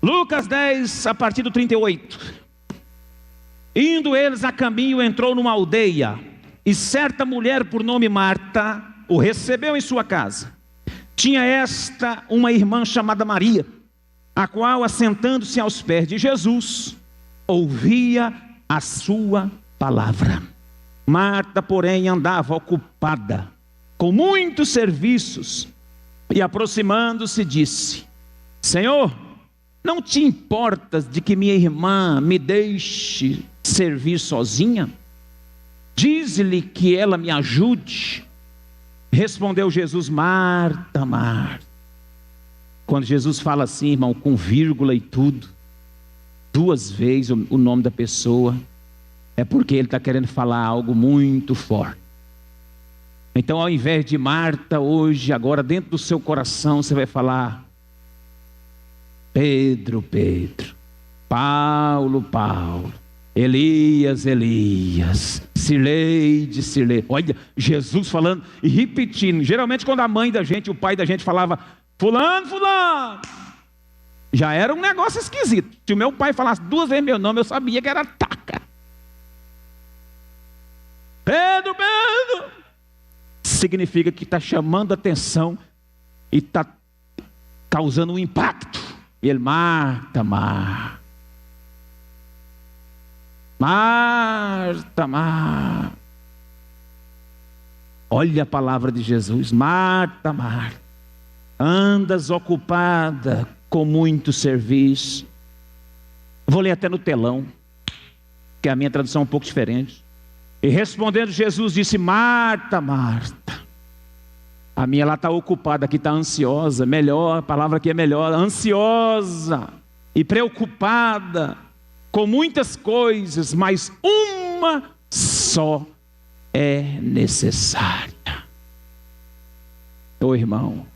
Lucas 10, a partir do 38. Indo eles a caminho, entrou numa aldeia, e certa mulher por nome Marta o recebeu em sua casa. Tinha esta uma irmã chamada Maria, a qual, assentando-se aos pés de Jesus, ouvia a sua palavra. Marta, porém, andava ocupada com muitos serviços, e aproximando-se disse: Senhor, não te importas de que minha irmã me deixe servir sozinha? Dize-lhe que ela me ajude. Respondeu Jesus: Marta, Marta. Quando Jesus fala assim, irmão, com vírgula e tudo, duas vezes o nome da pessoa, é porque ele está querendo falar algo muito forte. Então, ao invés de Marta, hoje, agora dentro do seu coração, você vai falar: Pedro, Pedro, Paulo, Paulo, Elias, Elias, Sileide, Sileide. Olha, Jesus falando e repetindo. Geralmente quando a mãe da gente, o pai da gente falava fulano, fulano, já era um negócio esquisito. Se o meu pai falasse duas vezes meu nome, eu sabia que era taca. Pedro, Pedro. Significa que está chamando a atenção e está causando um impacto. E ele: Marta, Marta, Marta, Marta. Olha a palavra de Jesus: Marta, Marta, andas ocupada com muito serviço. Vou ler até no telão, que a minha tradução é um pouco diferente. E respondendo Jesus disse: Marta, Marta. A minha lá está ocupada, aqui está ansiosa. Melhor, a palavra aqui é melhor. Ansiosa e preocupada com muitas coisas, mas uma só é necessária. Ô irmão,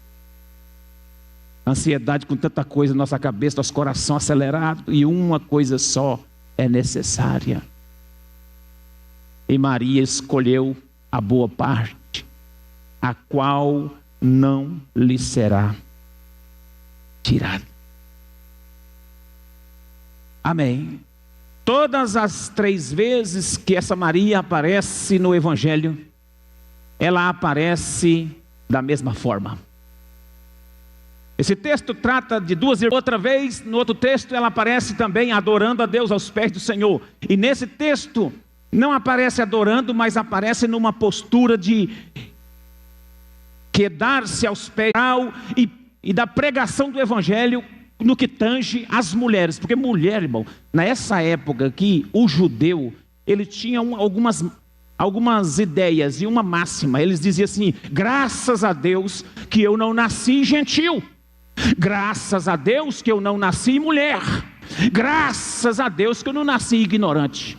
ansiedade com tanta coisa na nossa cabeça, nosso coração acelerado, e uma coisa só é necessária. E Maria escolheu a boa parte, a qual não lhe será tirada. Amém. Todas as 3 vezes que essa Maria aparece no Evangelho, ela aparece da mesma forma. Esse texto trata de 2 irmãs. Outra vez, no outro texto, ela aparece também adorando a Deus aos pés do Senhor. E nesse texto, não aparece adorando, mas aparece numa postura de quedar-se aos pés e da pregação do Evangelho no que tange as mulheres. Porque mulher, irmão, nessa época aqui, o judeu, ele tinha algumas ideias e uma máxima. Eles diziam assim: graças a Deus que eu não nasci gentil, graças a Deus que eu não nasci mulher, graças a Deus que eu não nasci ignorante.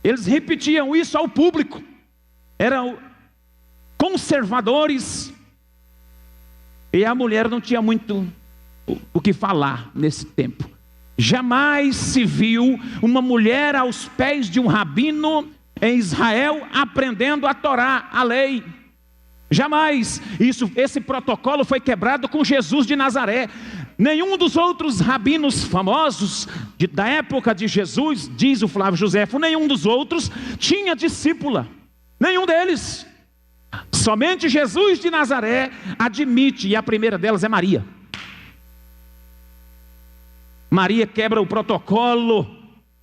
Eles repetiam isso ao público. Eram conservadores, e a mulher não tinha muito o que falar nesse tempo. Jamais se viu uma mulher aos pés de um rabino em Israel aprendendo a Torá, a lei. Jamais. Esse protocolo foi quebrado com Jesus de Nazaré. Nenhum dos outros rabinos famosos da época de Jesus, diz o Flávio Josefo, nenhum dos outros tinha discípula. Nenhum deles. Somente Jesus de Nazaré admite, e a primeira delas é Maria. Maria quebra o protocolo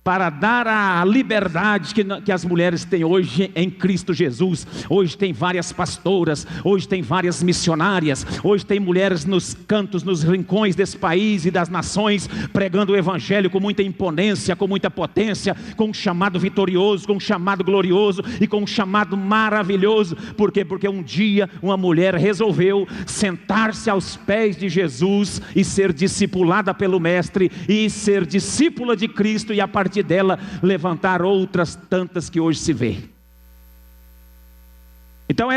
para dar a liberdade que as mulheres têm hoje em Cristo Jesus. Hoje tem várias pastoras, hoje tem várias missionárias, hoje tem mulheres nos cantos, nos rincões desse país e das nações, pregando o Evangelho com muita imponência, com muita potência, com um chamado vitorioso, com um chamado glorioso e com um chamado maravilhoso. Por quê? Porque um dia uma mulher resolveu sentar-se aos pés de Jesus e ser discipulada pelo Mestre e ser discípula de Cristo, e a partir dela levantar outras tantas que hoje se vê. Então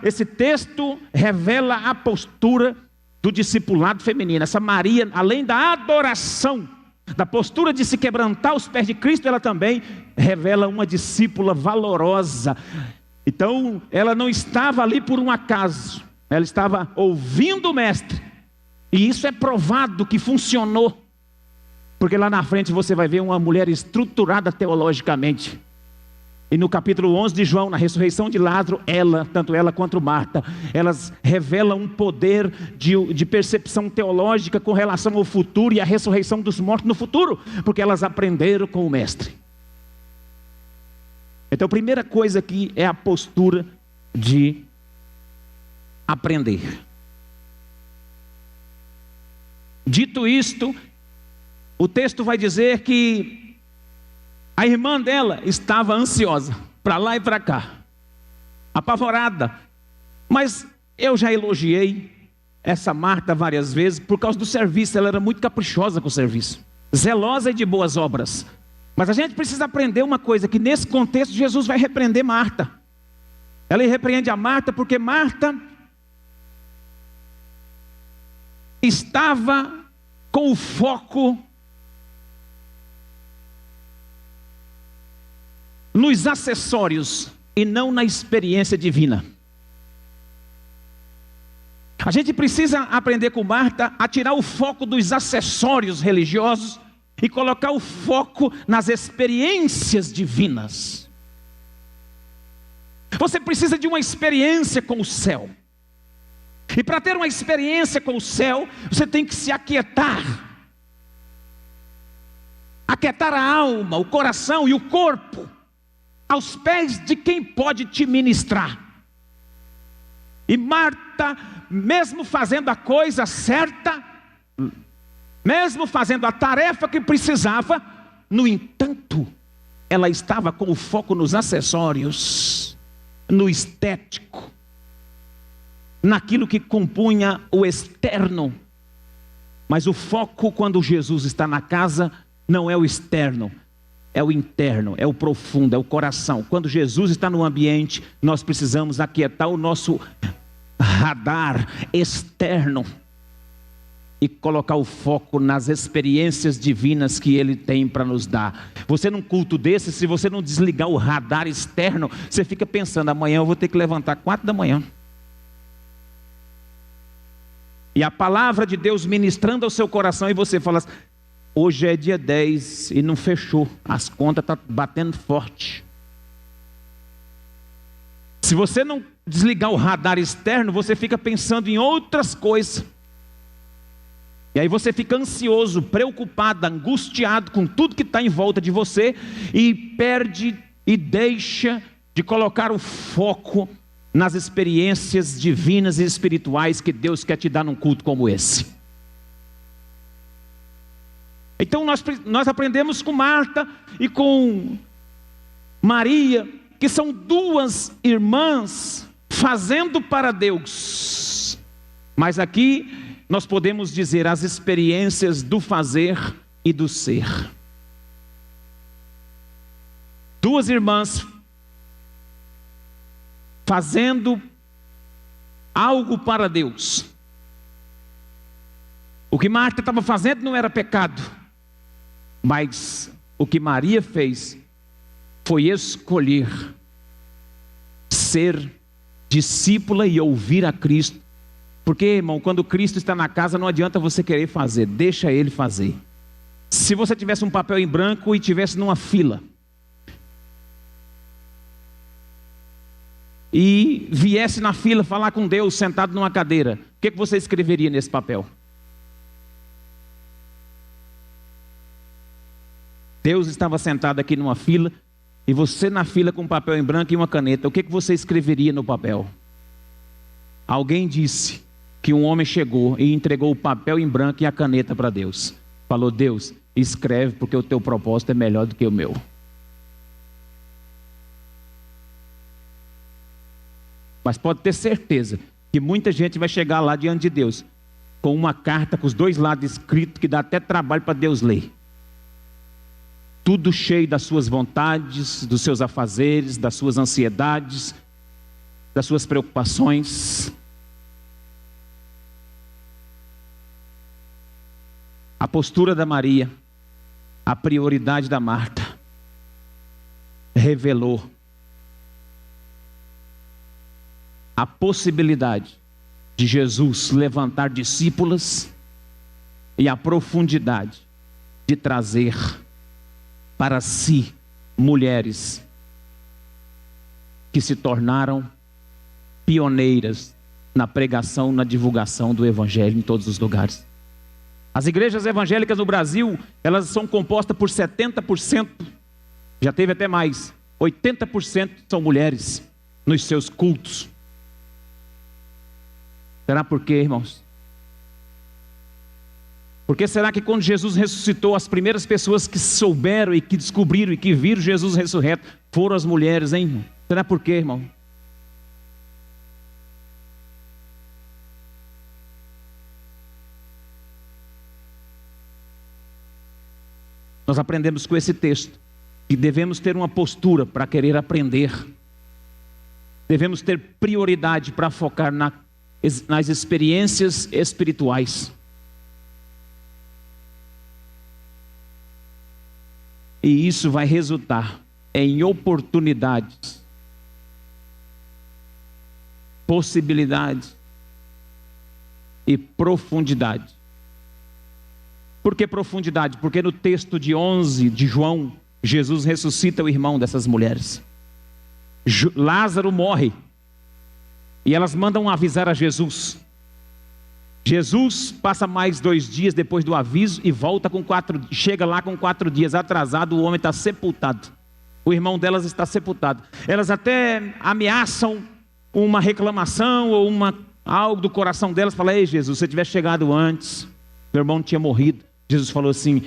esse texto revela a postura do discipulado feminino. Essa Maria, além da adoração, da postura de se quebrantar aos pés de Cristo, ela também revela uma discípula valorosa. Então ela não estava ali por um acaso, ela estava ouvindo o Mestre E isso é provado que funcionou. Porque lá na frente você vai ver uma mulher estruturada teologicamente. E no capítulo 11 de João, na ressurreição de Lázaro, tanto ela quanto Marta, elas revelam um poder de percepção teológica com relação ao futuro e à ressurreição dos mortos no futuro, porque elas aprenderam com o Mestre. Então a primeira coisa aqui é a postura de aprender. Dito isto, o texto vai dizer que a irmã dela estava ansiosa, para lá e para cá, apavorada. Mas eu já elogiei essa Marta várias vezes por causa do serviço. Ela era muito caprichosa com o serviço, zelosa e de boas obras. Mas a gente precisa aprender uma coisa, que nesse contexto Jesus vai repreender Marta. Ela repreende a Marta porque Marta estava com o foco nos acessórios e não na experiência divina. A gente precisa aprender com Marta a tirar o foco dos acessórios religiosos e colocar o foco nas experiências divinas. Você precisa de uma experiência com o céu. E para ter uma experiência com o céu, você tem que se aquietar. Aquietar a alma, o coração e o corpo aos pés de quem pode te ministrar. E Marta, mesmo fazendo a coisa certa, mesmo fazendo a tarefa que precisava, no entanto, ela estava com o foco nos acessórios, no estético, naquilo que compunha o externo. Mas o foco, quando Jesus está na casa, não é o externo, é o interno, é o profundo, é o coração. Quando Jesus está no ambiente, nós precisamos aquietar o nosso radar externo e colocar o foco nas experiências divinas que Ele tem para nos dar. Você num culto desse, se você não desligar o radar externo, você fica pensando, amanhã eu vou ter que levantar 4 da manhã. E a palavra de Deus ministrando ao seu coração, e você fala assim, hoje é dia 10 e não fechou, as contas estão batendo forte. Se você não desligar o radar externo, você fica pensando em outras coisas. E aí você fica ansioso, preocupado, angustiado com tudo que está em volta de você, e perde e deixa de colocar o foco nas experiências divinas e espirituais que Deus quer te dar num culto como esse. Então nós aprendemos com Marta e com Maria, que são 2 irmãs fazendo para Deus. Mas aqui nós podemos dizer as experiências do fazer e do ser. 2 irmãs fazendo algo para Deus. O que Marta estava fazendo não era pecado, mas o que Maria fez foi escolher ser discípula e ouvir a Cristo. Porque, irmão, quando Cristo está na casa, não adianta você querer fazer, deixa Ele fazer. Se você tivesse um papel em branco e tivesse numa fila, e viesse na fila falar com Deus sentado numa cadeira, o que você escreveria nesse papel? Deus estava sentado aqui numa fila, e você na fila com um papel em branco e uma caneta, o que você escreveria no papel? Alguém disse que um homem chegou e entregou o papel em branco e a caneta para Deus. Falou, Deus, escreve porque o teu propósito é melhor do que o meu. Mas pode ter certeza que muita gente vai chegar lá diante de Deus com uma carta com os 2 lados escritos que dá até trabalho para Deus ler. Tudo cheio das suas vontades, dos seus afazeres, das suas ansiedades, das suas preocupações. A postura da Maria, a prioridade da Marta, revelou a possibilidade de Jesus levantar discípulas e a profundidade de trazer para si mulheres que se tornaram pioneiras na pregação, na divulgação do Evangelho em todos os lugares. As igrejas evangélicas no Brasil, elas são compostas por 70%, já teve até mais, 80% são mulheres nos seus cultos. Será por quê, irmãos? Porque será que quando Jesus ressuscitou, as primeiras pessoas que souberam e que descobriram e que viram Jesus ressurreto foram as mulheres, hein, irmão? Será por quê, irmão? Nós aprendemos com esse texto que devemos ter uma postura para querer aprender. Devemos ter prioridade para focar nas experiências espirituais. E isso vai resultar em oportunidades, possibilidades e profundidade. Por que profundidade? Porque no texto de 11 de João, Jesus ressuscita o irmão dessas mulheres. Lázaro morre. E elas mandam avisar a Jesus. Jesus passa mais 2 dias depois do aviso e volta com 4, chega lá com 4 dias atrasado, o homem está sepultado. O irmão delas está sepultado. Elas até ameaçam uma reclamação ou algo do coração delas, fala: ei Jesus, se você tivesse chegado antes, meu irmão não tinha morrido. Jesus falou assim: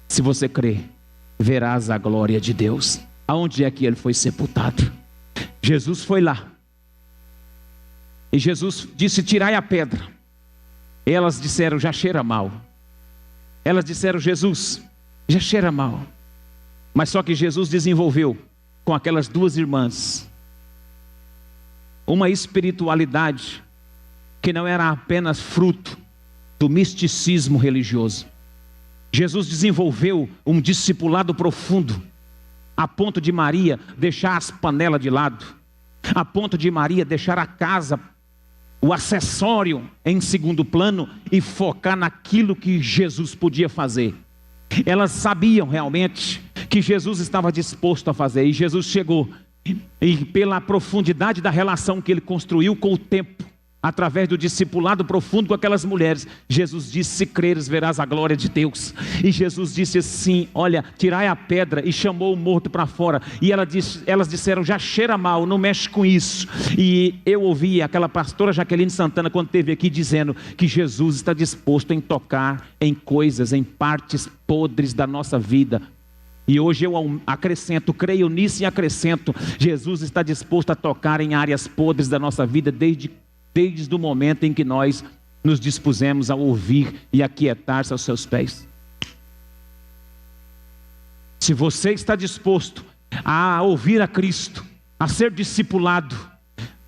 se você crer, verás a glória de Deus. Aonde é que ele foi sepultado? Jesus foi lá. E Jesus disse: tirai a pedra. Elas disseram: já cheira mal. Elas disseram: Jesus, já cheira mal. Mas só que Jesus desenvolveu com aquelas 2 irmãs uma espiritualidade que não era apenas fruto do misticismo religioso. Jesus desenvolveu um discipulado profundo, a ponto de Maria deixar as panelas de lado, a ponto de Maria deixar a casa, o acessório em segundo plano e focar naquilo que Jesus podia fazer. Elas sabiam realmente que Jesus estava disposto a fazer, e Jesus chegou, e pela profundidade da relação que ele construiu com o tempo, através do discipulado profundo com aquelas mulheres, Jesus disse: se creres, verás a glória de Deus. E Jesus disse assim: olha, tirai a pedra, e chamou o morto para fora. E elas disseram: já cheira mal, não mexe com isso. E eu ouvi aquela pastora Jaqueline Santana, quando esteve aqui, dizendo que Jesus está disposto em tocar em coisas, em partes podres da nossa vida. E hoje eu acrescento, creio nisso e acrescento: Jesus está disposto a tocar em áreas podres da nossa vida, desde o momento em que nós nos dispusemos a ouvir e aquietar-se aos seus pés. Se você está disposto a ouvir a Cristo, a ser discipulado,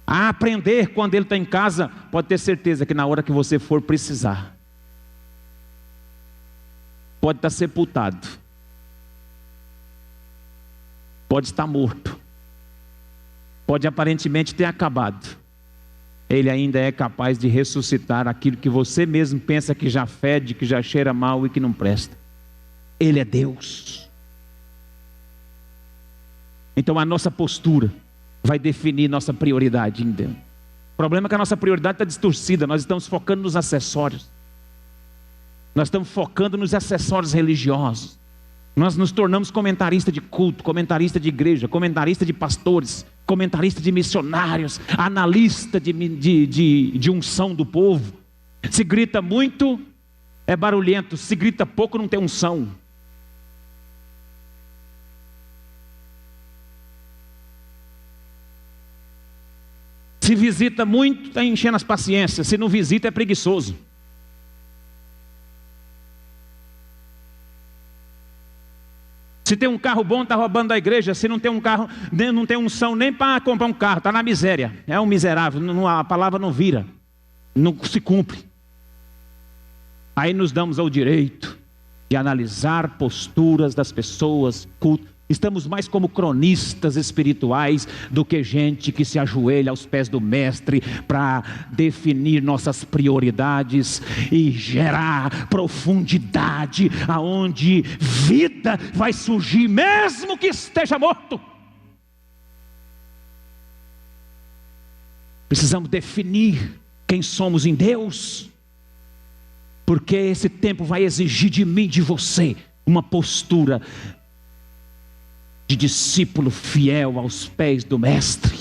a aprender quando Ele está em casa, pode ter certeza que na hora que você for precisar, pode estar sepultado, pode estar morto, pode aparentemente ter acabado, Ele ainda é capaz de ressuscitar aquilo que você mesmo pensa que já fede, que já cheira mal e que não presta. Ele é Deus. Então a nossa postura vai definir nossa prioridade em Deus. O problema é que a nossa prioridade está distorcida. Nós estamos focando nos acessórios. Nós estamos focando nos acessórios religiosos. Nós nos tornamos comentarista de culto, comentarista de igreja, comentarista de pastores, comentarista de missionários, analista de unção do povo. Se grita muito, é barulhento. Se grita pouco, não tem unção. Se visita muito, está enchendo as paciências. Se não visita, é preguiçoso. Se tem um carro bom, está roubando da igreja. Se não tem um carro, não tem unção nem para comprar um carro, está na miséria. É um miserável, a palavra não vira, não se cumpre. Aí nos damos ao direito de analisar posturas das pessoas, culto. Estamos mais como cronistas espirituais do que gente que se ajoelha aos pés do mestre para definir nossas prioridades e gerar profundidade aonde vida vai surgir mesmo que esteja morto. Precisamos definir quem somos em Deus, porque esse tempo vai exigir de mim, de você, uma postura de discípulo fiel aos pés do mestre.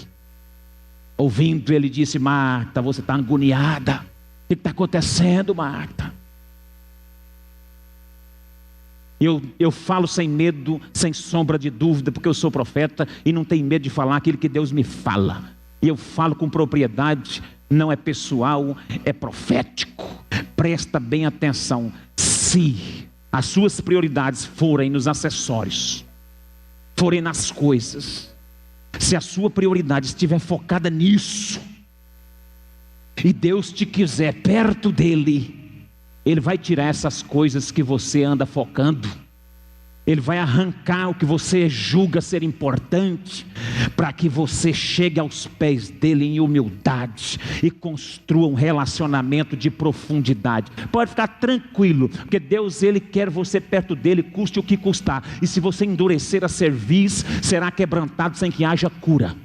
Ouvindo, ele disse: Marta, você está agoniada. O que está acontecendo, Marta? Eu falo sem medo, sem sombra de dúvida, porque eu sou profeta e não tenho medo de falar aquilo que Deus me fala. E eu falo com propriedade, não é pessoal, é profético. Presta bem atenção. Se as suas prioridades forem nos acessórios, forem nas coisas, se a sua prioridade estiver focada nisso, e Deus te quiser perto dele, Ele vai tirar essas coisas que você anda focando, Ele vai arrancar o que você julga ser importante, para que você chegue aos pés dele em humildade e construa um relacionamento de profundidade. Pode ficar tranquilo, porque Deus, Ele quer você perto dele, custe o que custar. E se você endurecer a cerviz, será quebrantado sem que haja cura.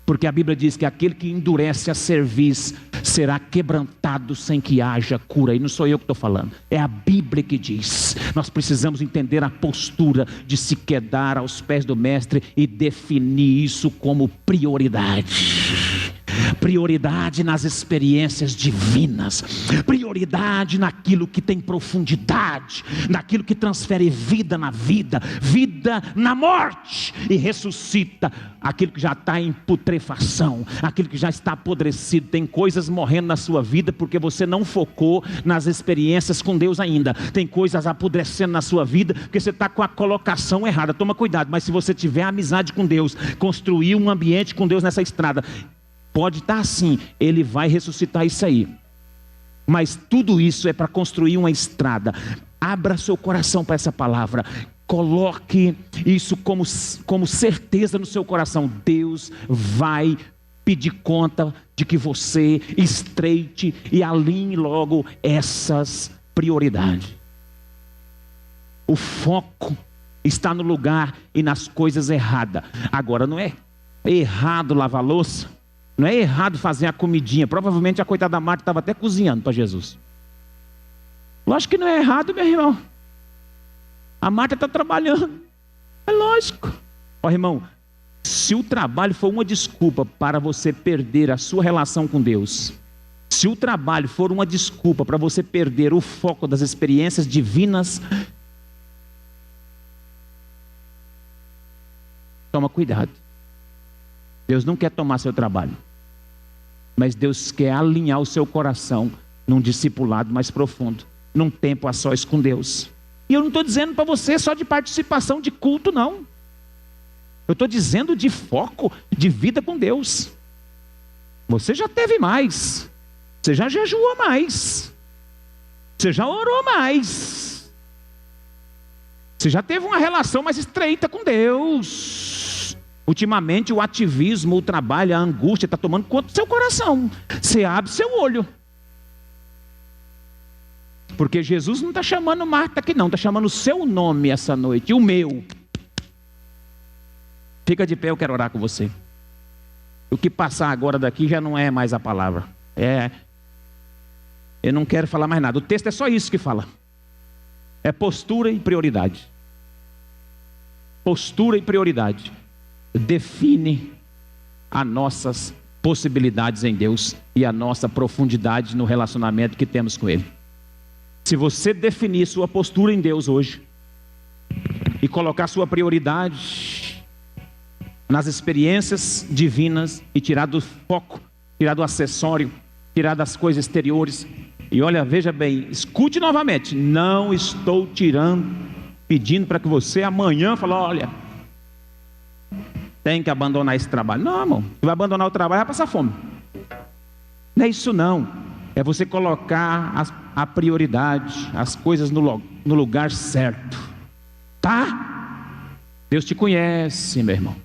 Porque a Bíblia diz que aquele que endurece a cerviz será quebrantado sem que haja cura. E não sou eu que estou falando, é a Bíblia que diz. Nós precisamos entender a postura de se quedar aos pés do mestre e definir isso como prioridade. Prioridade nas experiências divinas, prioridade naquilo que tem profundidade, naquilo que transfere vida na vida, vida na morte, e ressuscita aquilo que já está em putrefação, aquilo que já está apodrecido. Tem coisas morrendo na sua vida porque você não focou nas experiências com Deus ainda. Tem coisas apodrecendo na sua vida porque você está com a colocação errada. Toma cuidado, mas se você tiver amizade com Deus, construir um ambiente com Deus nessa estrada, pode estar assim, Ele vai ressuscitar isso aí. Mas tudo isso é para construir uma estrada. Abra seu coração para essa palavra. Coloque isso como certeza no seu coração. Deus vai pedir conta de que você estreite e alinhe logo essas prioridades. O foco está no lugar e nas coisas erradas. Agora, não é errado lavar louça, não é errado fazer a comidinha. Provavelmente a coitada da Marta estava até cozinhando para Jesus. Lógico que não é errado, meu irmão. A Marta está trabalhando. É lógico. Ó, irmão, se o trabalho for uma desculpa para você perder a sua relação com Deus, se o trabalho for uma desculpa para você perder o foco das experiências divinas, toma cuidado. Deus não quer tomar seu trabalho, mas Deus quer alinhar o seu coração num discipulado mais profundo, num tempo a sós com Deus. E eu não estou dizendo para você só de participação de culto, não. Eu estou dizendo de foco, de vida com Deus. Você já teve mais, você já jejuou mais, você já orou mais, você já teve uma relação mais estreita com Deus. Ultimamente o ativismo, o trabalho, a angústia está tomando conta do seu coração. Você abre seu olho, porque Jesus não está chamando Marta aqui não, está chamando o seu nome essa noite, e o meu. Fica de pé, eu quero orar com você. O que passar agora daqui já não é mais a palavra. Eu não quero falar mais nada. O texto é só isso que fala. É postura e prioridade. Postura e prioridade define as nossas possibilidades em Deus e a nossa profundidade no relacionamento que temos com Ele. Se você definir sua postura em Deus hoje e colocar sua prioridade nas experiências divinas e tirar do foco, tirar do acessório, tirar das coisas exteriores, e olha, veja bem, escute novamente, não estou pedindo para que você amanhã fale, olha, tem que abandonar esse trabalho. Não, irmão, você vai abandonar o trabalho, vai passar fome. Não é isso não. é você colocar a prioridade, as coisas no lugar certo, tá? Deus te conhece, meu irmão.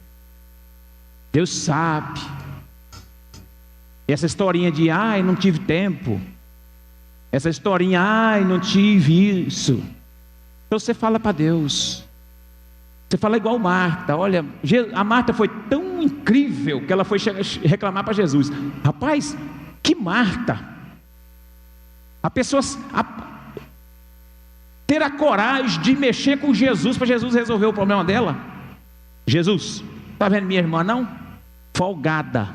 Deus sabe. Essa historinha de, ai, não tive tempo. Essa historinha, ai, não tive isso. Então você fala para Deus. Você fala igual Marta. Olha, a Marta foi tão incrível que ela foi reclamar para Jesus. Rapaz, que Marta. A pessoa ter a coragem de mexer com Jesus para Jesus resolver o problema dela. Jesus, está vendo minha irmã não? Folgada.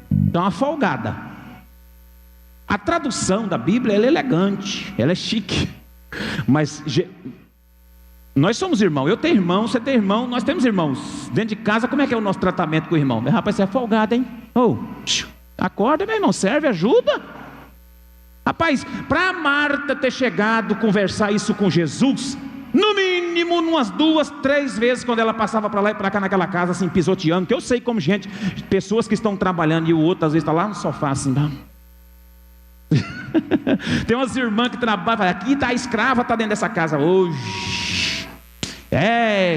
Então uma folgada. A tradução da Bíblia ela é elegante, ela é chique. Mas nós somos irmãos, eu tenho irmão, você tem irmão, nós temos irmãos. Dentro de casa, como é que é o nosso tratamento com o irmão? Rapaz, você é folgado, hein? Acorda, meu irmão, serve, ajuda. Rapaz, para Marta ter chegado, conversar isso com Jesus, no mínimo, umas 2, 3 vezes, quando ela passava para lá e para cá naquela casa, assim, pisoteando, que eu sei como pessoas que estão trabalhando e o outro às vezes está lá no sofá, assim, tá? Tem umas irmãs que trabalham, aqui está a escrava, está dentro dessa casa hoje.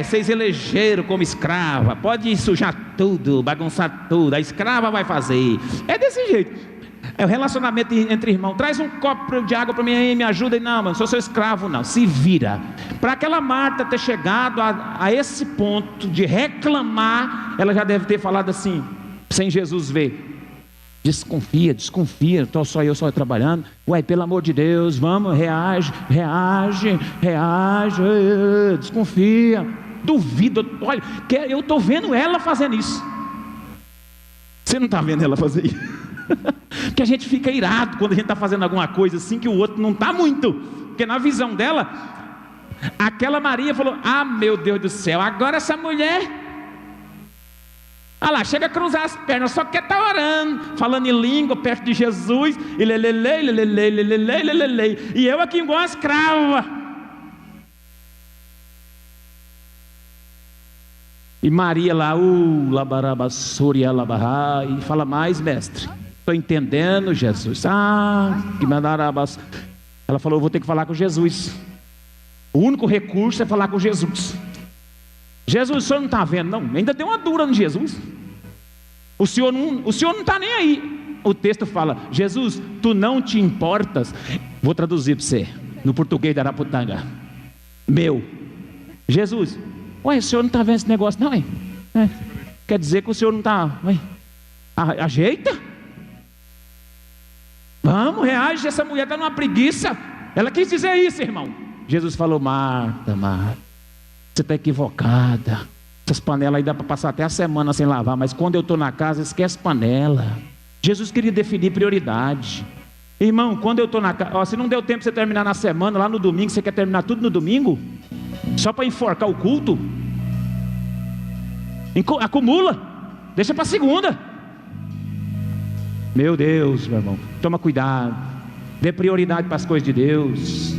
Vocês elegeram como escrava, pode sujar tudo, bagunçar tudo, a escrava vai fazer. É desse jeito. É o relacionamento entre irmãos. Traz um copo de água para mim aí, me ajuda. Não, mano, sou seu escravo, não. Se vira. Para aquela Marta ter chegado a esse ponto de reclamar, ela já deve ter falado assim, sem Jesus ver. Desconfia, estou só eu trabalhando. Ué, pelo amor de Deus, vamos, reage, desconfia, duvida. Olha, eu estou vendo ela fazendo isso. Você não está vendo ela fazer isso? Porque a gente fica irado quando a gente está fazendo alguma coisa assim que o outro não está muito. Porque na visão dela, aquela Maria falou, ah, meu Deus do céu, agora essa mulher... Ah lá, chega a cruzar as pernas, só quer estar orando, falando em língua, perto de Jesus, e eu aqui igual uma escrava. E Maria lá, e fala mais, mestre, estou entendendo, Jesus. Que mandarabas. Ela falou, eu vou ter que falar com Jesus. O único recurso é falar com Jesus. Jesus, o senhor não está vendo, não? Ainda tem uma dura no Jesus. O senhor não está nem aí. O texto fala, Jesus, tu não te importas. Vou traduzir para você, no português da Araputanga. Jesus, ué, o senhor não está vendo esse negócio, não, hein? Quer dizer que o senhor não está... Ajeita. Vamos, reage, essa mulher está numa preguiça. Ela quis dizer isso, irmão. Jesus falou, Marta, você está equivocada. Essas panelas aí dá para passar até a semana sem lavar, mas quando eu estou na casa, esquece panela. Jesus queria definir prioridade. Irmão, quando eu estou na casa, se não deu tempo de você terminar na semana, lá no domingo, você quer terminar tudo no domingo? Só para enforcar o culto? Acumula, deixa para segunda. Meu Deus, meu irmão, toma cuidado, dê prioridade para as coisas de Deus.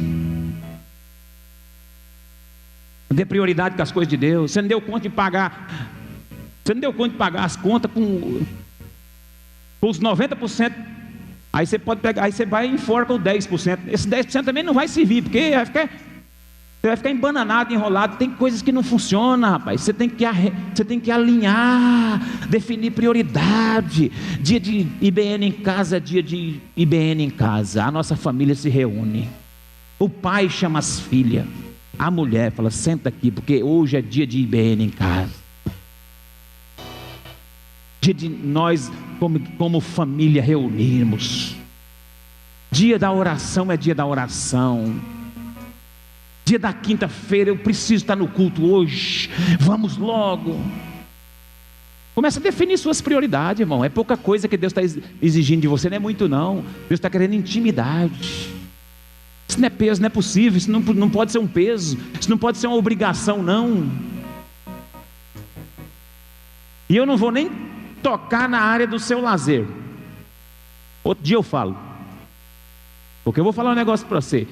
Dê prioridade com as coisas de Deus. Você não deu conta de pagar. Você não deu conta de pagar as contas com os 90%. Aí você pode pegar, aí você vai e enforca o 10%. Esse 10% também não vai servir, porque você vai ficar embananado, enrolado. Tem coisas que não funcionam, rapaz. Você tem que alinhar, definir prioridade. Dia de IBN em casa, dia de IBN em casa. A nossa família se reúne. O pai chama as filhas. A mulher fala, senta aqui, porque hoje é dia de IBN em casa. Dia de nós, como família, reunirmos. Dia da oração é dia da oração. Dia da quinta-feira, eu preciso estar no culto hoje. Vamos logo. Começa a definir suas prioridades, irmão. É pouca coisa que Deus está exigindo de você, não é muito não. Deus está querendo intimidade. Isso não é peso, não é possível, isso não pode ser um peso, isso não pode ser uma obrigação, não. E eu não vou nem tocar na área do seu lazer. Outro dia eu falo, porque eu vou falar um negócio para você.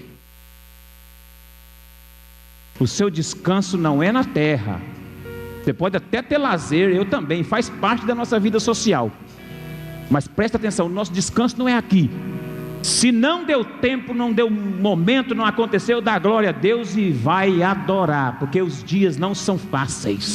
O seu descanso não é na terra. Você pode até ter lazer, eu também, faz parte da nossa vida social. Mas presta atenção, o nosso descanso não é aqui. Se não deu tempo, não deu momento, não aconteceu, dá glória a Deus e vai adorar, porque os dias não são fáceis.